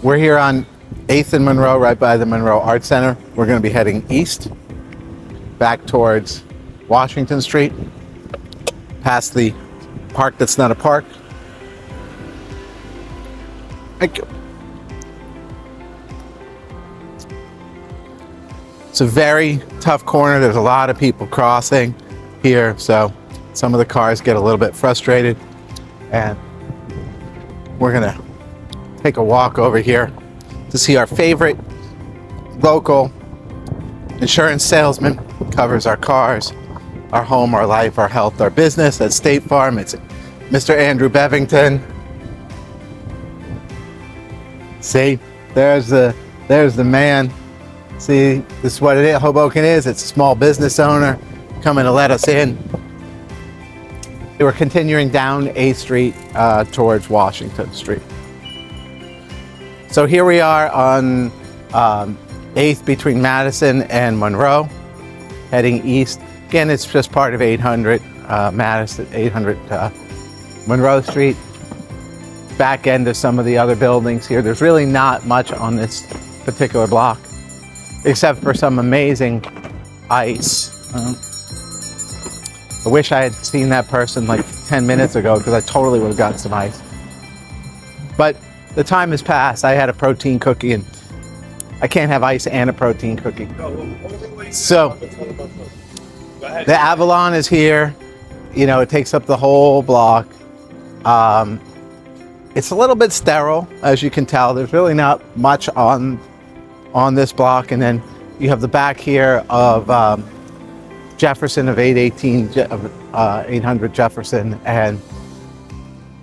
We're here on 8th and Monroe, right by the Monroe Art Center. We're going to be heading east, back towards Washington Street, past the park that's not a park. Thank you. It's a very tough corner. There's a lot of people crossing here, so some of the cars get a little bit frustrated. And we're gonna take a walk over here to see our favorite local insurance salesman. Covers our cars, our home, our life, our health, our business at State Farm. It's Mr. Andrew Bevington. See, there's the man. See, this is what it is. Hoboken is. It's a small business owner coming to let us in. We're continuing down 8th Street towards Washington Street. So here we are on 8th between Madison and Monroe, heading east. Again, it's just part of 800 Monroe Street. Back end of some of the other buildings here. There's really not much on this particular block, except for some amazing ice. I wish I had seen that person like 10 minutes ago, because I totally would have gotten some ice. But the time has passed. I had a protein cookie, and I can't have ice and a protein cookie. So the Avalon is here. You know, it takes up the whole block. It's a little bit sterile, as you can tell. There's really not much on this block. And then you have the back here of Jefferson, of 800 Jefferson. And,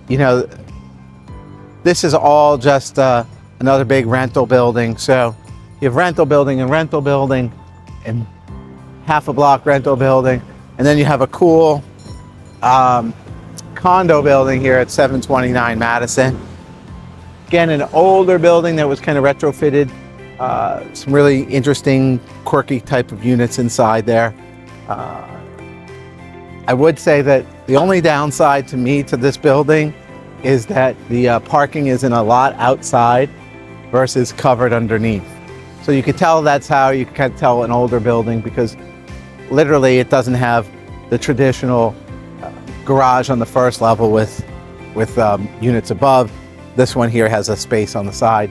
you know, this is all just another big rental building. So you have rental building and rental building and half a block rental building. And then you have a cool condo building here at 729 Madison. Again, an older building that was kind of retrofitted. Some really interesting, quirky type of units inside there. I would say that the only downside to me to this building is that the parking is in a lot outside versus covered underneath. So you could tell that's how you can tell an older building, because literally it doesn't have the traditional garage on the first level with units above. This one here has a space on the side.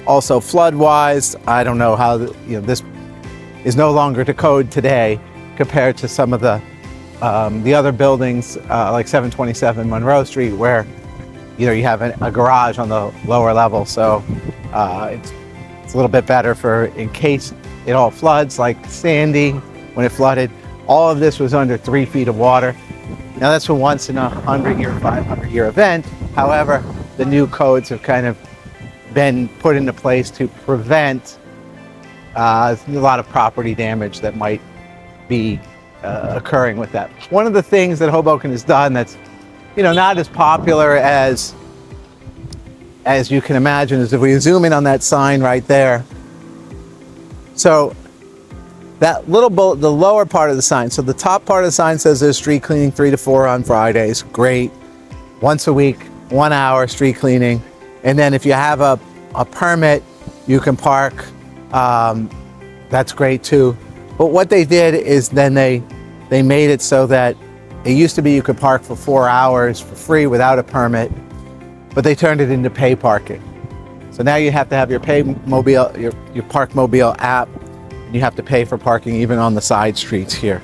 Also, flood-wise, I don't know how this is no longer to code today compared to some of the other buildings like 727 Monroe Street, where you have a garage on the lower level. So it's a little bit better for in case it all floods, like Sandy when it flooded. All of this was under 3 feet of water. Now that's a once in a 100-year, 500-year event. However, the new codes have kind of been put into place to prevent a lot of property damage that might be occurring with that. One of the things that Hoboken has done that's not as popular as you can imagine is if we zoom in on that sign right there. So that the lower part of the sign, so the top part of the sign says there's street cleaning 3 to 4 on Fridays. Great. Once a week, 1 hour street cleaning. And then if you have a permit, you can park. That's great too. But what they did is then they made it so that it used to be you could park for 4 hours for free without a permit, but they turned it into pay parking. So now you have to have your your Parkmobile app, and you have to pay for parking even on the side streets here.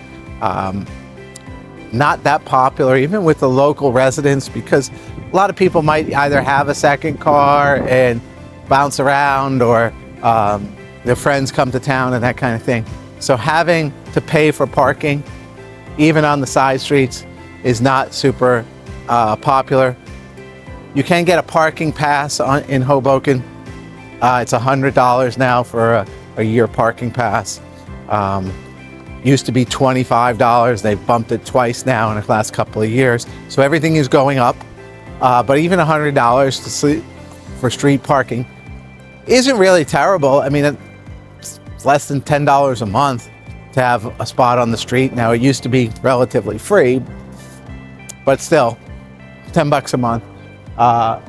Not that popular even with the local residents, because a lot of people might either have a second car and bounce around, or their friends come to town and that kind of thing. So having to pay for parking, even on the side streets, is not super popular. You can get a parking pass in Hoboken. It's $100 now for a year parking pass. Used to be $25. They've bumped it twice now in the last couple of years. So everything is going up. But even $100 for street parking isn't really terrible. I mean, it's less than $10 a month to have a spot on the street. Now, it used to be relatively free, but still, $10 a month.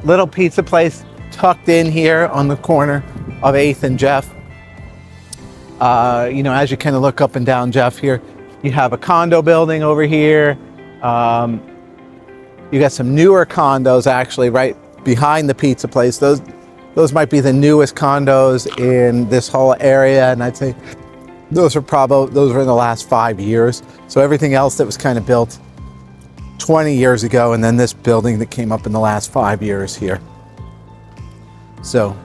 Little pizza place tucked in here on the corner of 8th and Jeff. You know, as you kind of look up and down Jeff here, you have a condo building over here. You got some newer condos actually right behind the pizza place. Those might be the newest condos in this whole area, and I'd say those were in the last 5 years. So everything else that was kind of built 20 years ago, and then this building that came up in the last 5 years here. So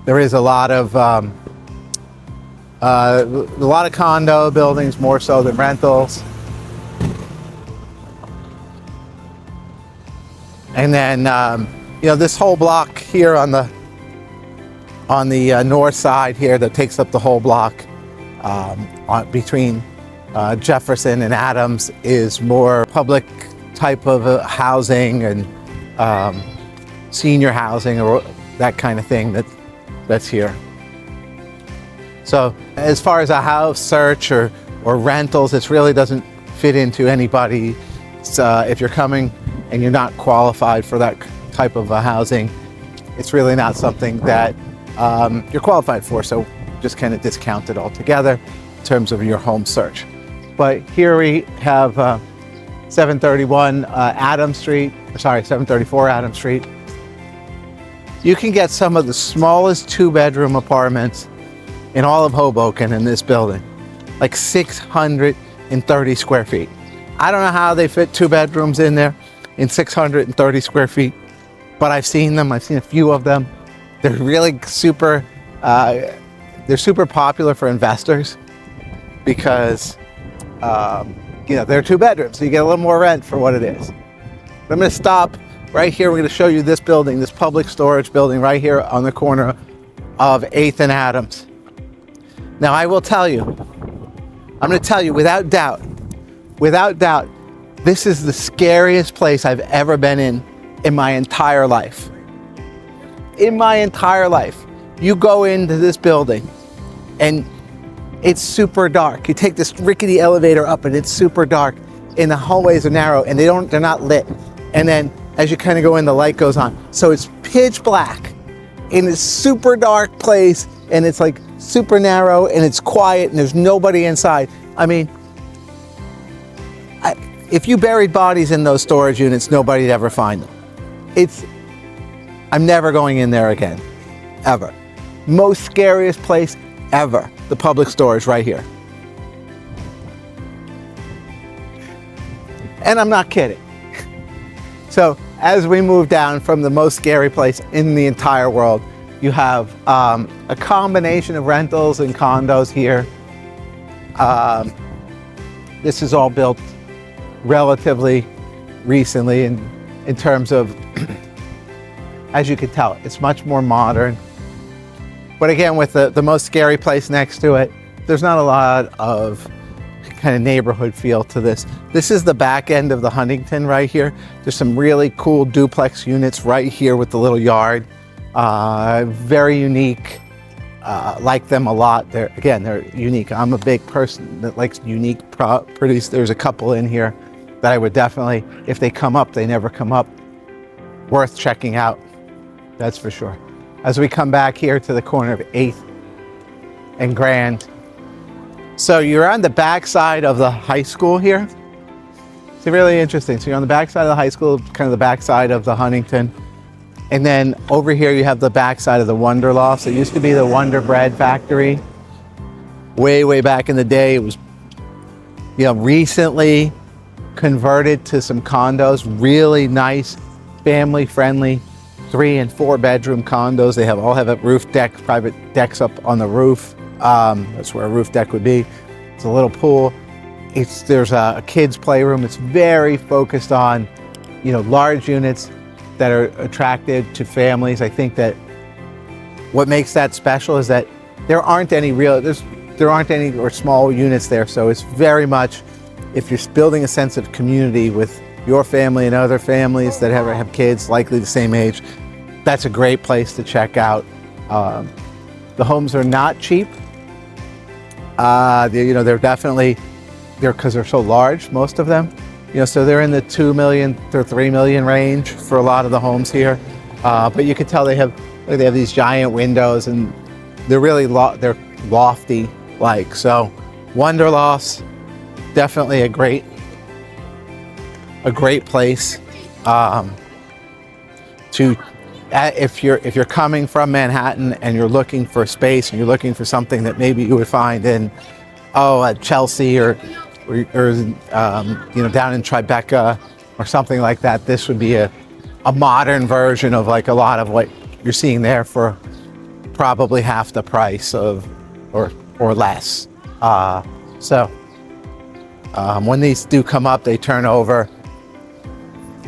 there is a lot of condo buildings, more so than rentals. And then you know, this whole block here on the north side here that takes up the whole block between Jefferson and Adams is more public type of housing and senior housing or that kind of thing that's here. So as far as a house search or rentals, it really doesn't fit into anybody. If you're coming and you're not qualified for that type of housing, it's really not something that you're qualified for. So just kind of discount it altogether in terms of your home search. But here we have 734 Adams Street. You can get some of the smallest 2-bedroom apartments in all of Hoboken in this building, like 630 square feet. I don't know how they fit 2 bedrooms in there in 630 square feet, but I've seen them. I've seen a few of them. They're really super popular for investors because you know, they're 2 bedrooms, so you get a little more rent for what it is. But I'm going to stop right here. We're going to show you this building, this public storage building right here on the corner of 8th and Adams. Now I will tell you, I'm going to tell you without doubt, this is the scariest place I've ever been in my entire life. In my entire life. You go into this building and it's super dark. You take this rickety elevator up and it's super dark and the hallways are narrow and they're not lit. And then as you kind of go in, the light goes on. So it's pitch black in this super dark place, and it's like super narrow and it's quiet and there's nobody inside. I mean, if you buried bodies in those storage units, nobody'd ever find them. I'm never going in there again, ever. Most scariest place ever, the public storage right here. And I'm not kidding. So as we move down from the most scary place in the entire world, you have a combination of rentals and condos here. This is all built relatively recently in terms of, as you can tell, it's much more modern. But again, with the most scary place next to it, there's not a lot of kind of neighborhood feel to this. This is the back end of the Huntington right here. There's some really cool duplex units right here with the little yard. Very unique. Like them a lot. They're unique. I'm a big person that likes unique properties. There's a couple in here that I would definitely, if they come up, they never come up, worth checking out. That's for sure. As we come back here to the corner of 8th and Grand. So you're on the back side of the high school here. It's really interesting. So you're on the back side of the high school, kind of the back side of the Huntington. And then over here you have the back side of the Wonder Lofts. It used to be the Wonder Bread Factory. Way back in the day. It was, recently converted to some condos. Really nice, family-friendly 3 and 4 bedroom condos. They all have a roof deck, private decks up on the roof. That's where a roof deck would be. It's a little pool. There's a kids playroom. It's very focused on, large units that are attracted to families. I think that what makes that special is that there aren't any or small units there. So it's very much, if you're building a sense of community with your family and other families that have kids likely the same age, that's a great place to check out. The homes are not cheap. They're definitely, because they're so large, most of them. So they're in the $2 million to $3 million range for a lot of the homes here. But you can tell they have these giant windows, and they're really they're lofty like. So Wonder Lofts, definitely a great place to if you're coming from Manhattan and you're looking for space and you're looking for something that maybe you would find in Chelsea or you know, down in Tribeca or something like that. This would be a modern version of like a lot of what you're seeing there for probably half the price of or less. When these do come up, they turn over.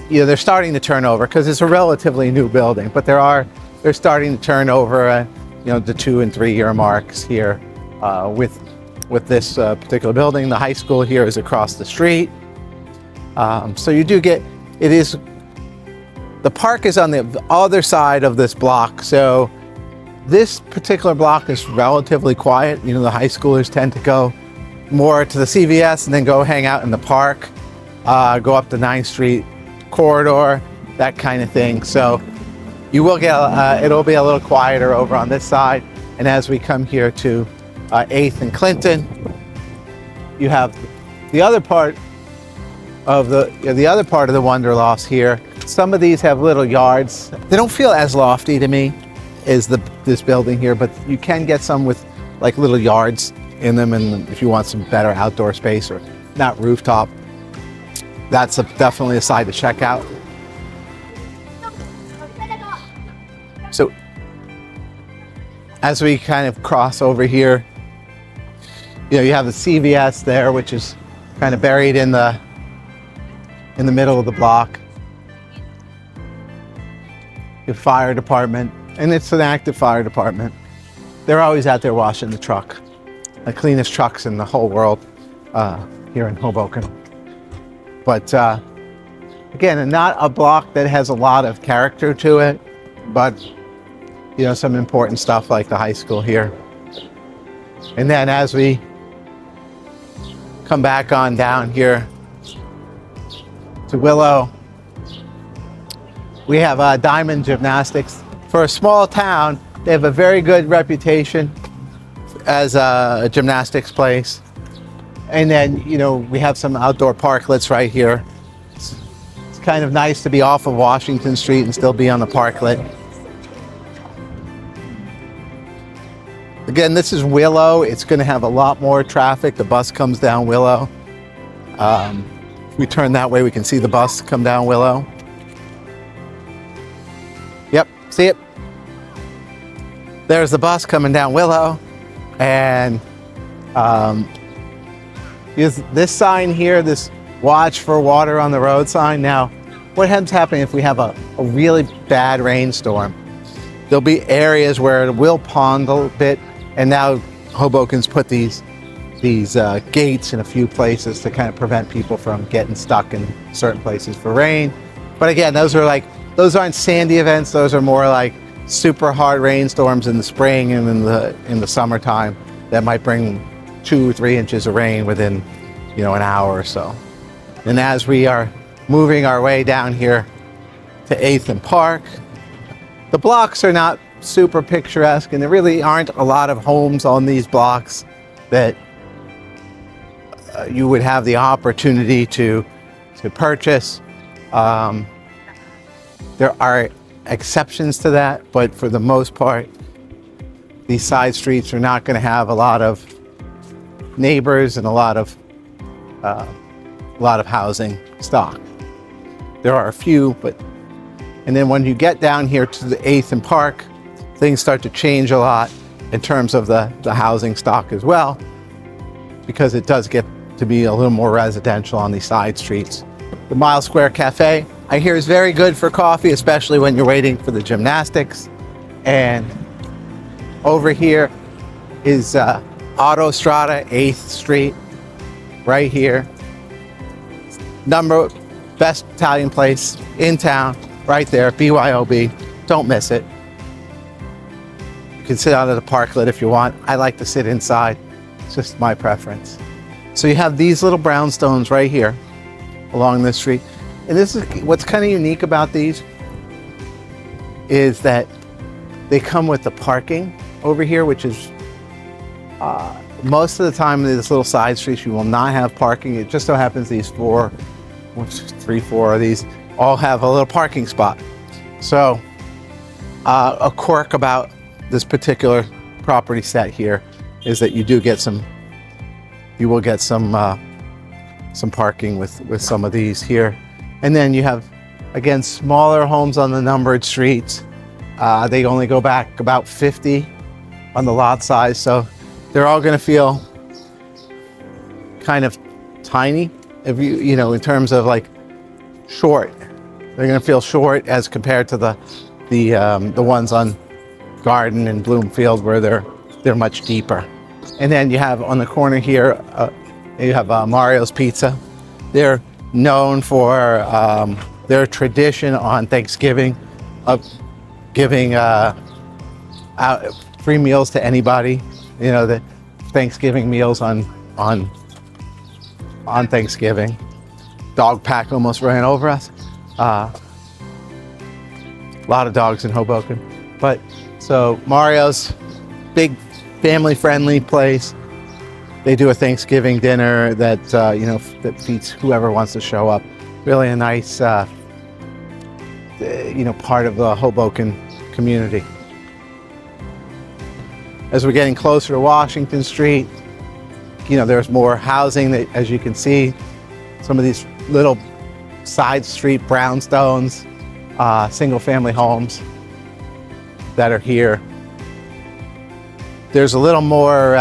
You know, they're starting to turn over because it's a relatively new building, but they're starting to turn over, you know, the 2 and 3 year marks here with this particular building. The high school here is across the street. So you do get, the park is on the other side of this block. So this particular block is relatively quiet. You know, the high schoolers tend to go more to the CVS and then go hang out in the park, go up the 9th Street corridor, that kind of thing. So you will get, it'll be a little quieter over on this side. And as we come here to 8th and Clinton, you have the other part of the Wonder Lofts here. Some of these have little yards. They don't feel as lofty to me as this building here, but you can get some with like little yards in them, and if you want some better outdoor space or not rooftop, that's definitely a side to check out. So as we kind of cross over here, you know, you have the CVS there, which is kind of buried in the middle of the block. The fire department, and it's an active fire department. They're always out there washing the truck. The cleanest trucks in the whole world here in Hoboken. But again, not a block that has a lot of character to it, but you know, some important stuff like the high school here. And then as we come back on down here to Willow, we have Diamond Gymnastics. For a small town, they have a very good reputation as a gymnastics place. And then, you know, we have some outdoor parklets right here. It's kind of nice to be off of Washington Street and still be on the parklet. Again, this is Willow. It's going to have a lot more traffic. The bus comes down Willow. If we turn that way, we can see the bus come down Willow. Yep, see it? There's the bus coming down Willow. And this sign here, this watch for water on the road sign. Now, what ends up happening if we have a really bad rainstorm? There'll be areas where it will pond a little bit, and now Hoboken's put these gates in a few places to kind of prevent people from getting stuck in certain places for rain. But again, those aren't sandy events. Those are more like super hard rainstorms in the spring and in the summertime that might bring 2 or 3 inches of rain within, you know, an hour or so. And as we are moving our way down here to 8th and Park, the blocks are not super picturesque, and there really aren't a lot of homes on these blocks that you would have the opportunity to purchase. There are exceptions to that, but for the most part, these side streets are not going to have a lot of neighbors and a lot of housing stock. There are a few, and then when you get down here to the 8th and Park, things start to change a lot in terms of the housing stock as well, because it does get to be a little more residential on these side streets. The Mile Square Café, I hear, is very good for coffee, especially when you're waiting for the gymnastics. And over here is Otto Strada, 8th Street, right here. Best Italian place in town, right there, BYOB. Don't miss it. You can sit out at the parklet if you want. I like to sit inside. It's just my preference. So you have these little brownstones right here along this street. And this is what's kind of unique about these. is that they come with the parking over here, which is most of the time in these little side streets you will not have parking. It just so happens these four of these all have a little parking spot. So a quirk about this particular property set here is that you will get some parking with some of these here. And then you have, again, smaller homes on the numbered streets. They only go back about 50 on the lot size, so they're all going to feel kind of tiny, if you know, in terms of like short. They're going to feel short as compared to the ones on Garden and Bloomfield, where they're much deeper. And then you have on the corner here, you have Mario's Pizza. They're known for their tradition on Thanksgiving of giving out free meals to anybody. You know, the Thanksgiving meals on Thanksgiving. Dog pack almost ran over us. A lot of dogs in Hoboken. But so Mario's, big family-friendly place. They do a Thanksgiving dinner that that feeds whoever wants to show up. Really a nice part of the Hoboken community. As we're getting closer to Washington Street, there's more housing that, as you can see, some of these little side street brownstones, single-family homes that are here. There's a little more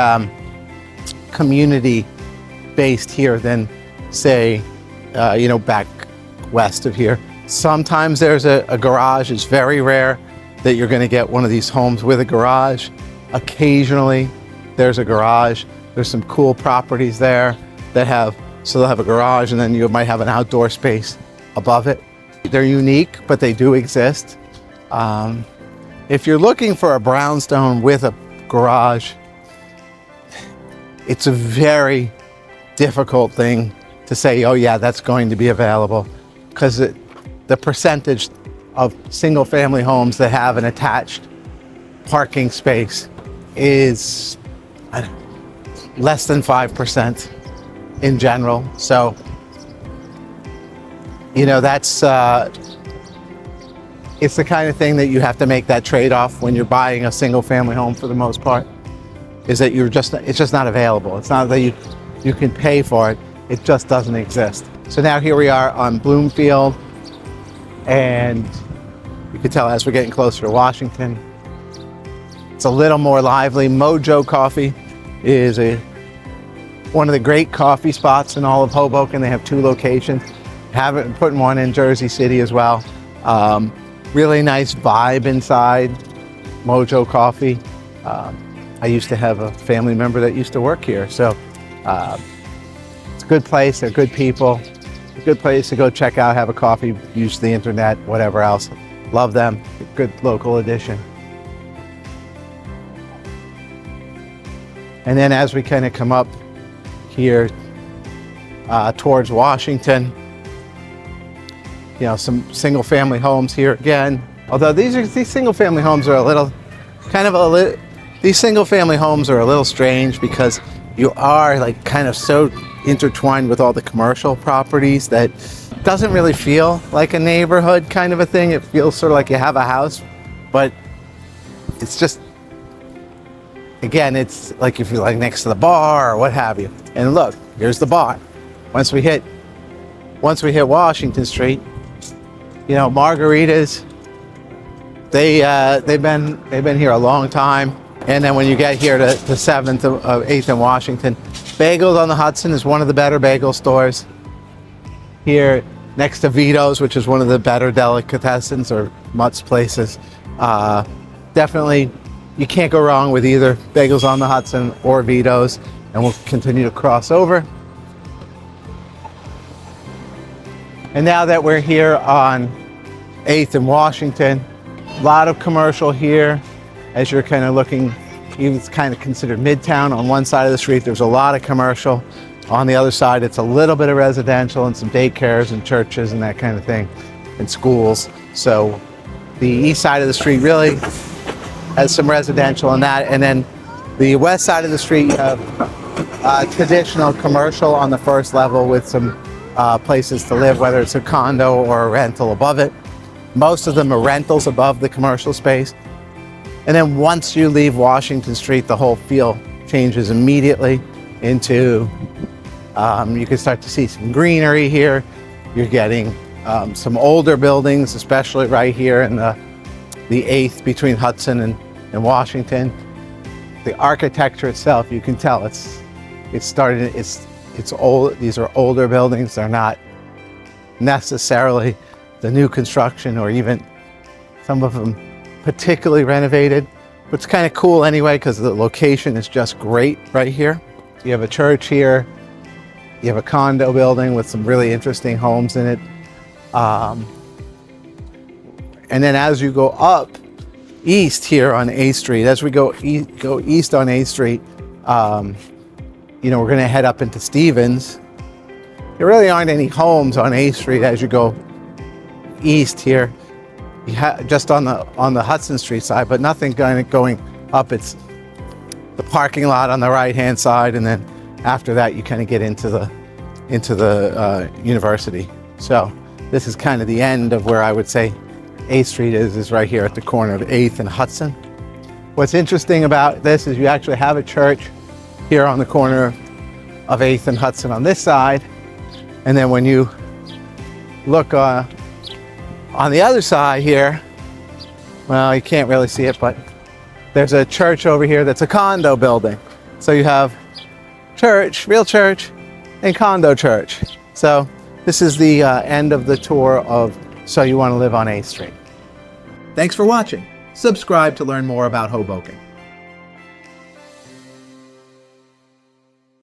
community-based here than, say, back west of here. Sometimes there's a garage. It's very rare that you're going to get one of these homes with a garage. Occasionally, there's a garage. There's some cool properties there that they'll have a garage, and then you might have an outdoor space above it. They're unique, but they do exist. If you're looking for a brownstone with a garage, it's a very difficult thing to say, oh yeah, that's going to be available, because the percentage of single-family homes that have an attached parking space is less than 5% in general. So, that's it's the kind of thing that you have to make that trade-off when you're buying a single-family home. For the most part, is that it's just not available. It's not that you can pay for it. It just doesn't exist. So now here we are on Bloomfield, and you can tell as we're getting closer to Washington, it's a little more lively. Mojo Coffee is one of the great coffee spots in all of Hoboken. They have 2 locations. Putting one in Jersey City as well. Really nice vibe inside Mojo Coffee. I used to have a family member that used to work here, so it's a good place. They're good people. A good place to go check out, have a coffee, use the internet, whatever else. Love them. Good local addition. And then as we kind of come up here towards Washington, some single-family homes here again. Although these single-family homes are a little strange, because you are like kind of so intertwined with all the commercial properties that doesn't really feel like a neighborhood kind of a thing. It feels sort of like you have a house, but it's just, again, it's like if you're like next to the bar or what have you. And look, here's the bar. Once we hit Washington Street, margaritas, they've been here a long time. And then when you get here to 7th of 8th and Washington, Bagels on the Hudson is one of the better bagel stores here, next to Vito's, which is one of the better delicatessens or Mutt's places. Definitely, you can't go wrong with either Bagels on the Hudson or Vito's. And we'll continue to cross over. And now that we're here on 8th and Washington, a lot of commercial here. As you're kind of looking, it's kind of considered Midtown. On one side of the street, there's a lot of commercial. On the other side, it's a little bit of residential and some daycares and churches and that kind of thing, and schools. So The east side of the street really has some residential and that, and then the west side of the street you have traditional commercial on the first level with some places to live, whether it's a condo or a rental above it. Most of them are rentals above the commercial space. And then once you leave Washington Street, the whole feel changes immediately into, you can start to see some greenery here. You're getting some older buildings, especially right here in the 8th between Hudson and Washington. The architecture itself, you can tell it's old. These are older buildings. They're not necessarily the new construction or even some of them particularly renovated, but it's kind of cool anyway because the location is just great right here. You have a church here, you have a condo building with some really interesting homes in it, and then as you go up east here on A Street, as we go east on A Street, you know, we're going to head up into Stevens. There really aren't any homes on A Street as you go east here. You just on the Hudson Street side, but nothing kind of going up. It's the parking lot on the right-hand side, and then after that you kind of get into the university. So this is kind of the end of where I would say A Street is right here at the corner of 8th and Hudson. What's interesting about this is you actually have a church here on the corner of 8th and Hudson on this side, and then when you look on the other side here, well, you can't really see it, but there's a church over here that's a condo building. So you have church, real church, and condo church. So this is the end of the tour of So You Want to Live on 8th Street. Thanks for watching. Subscribe to learn more about Hoboken.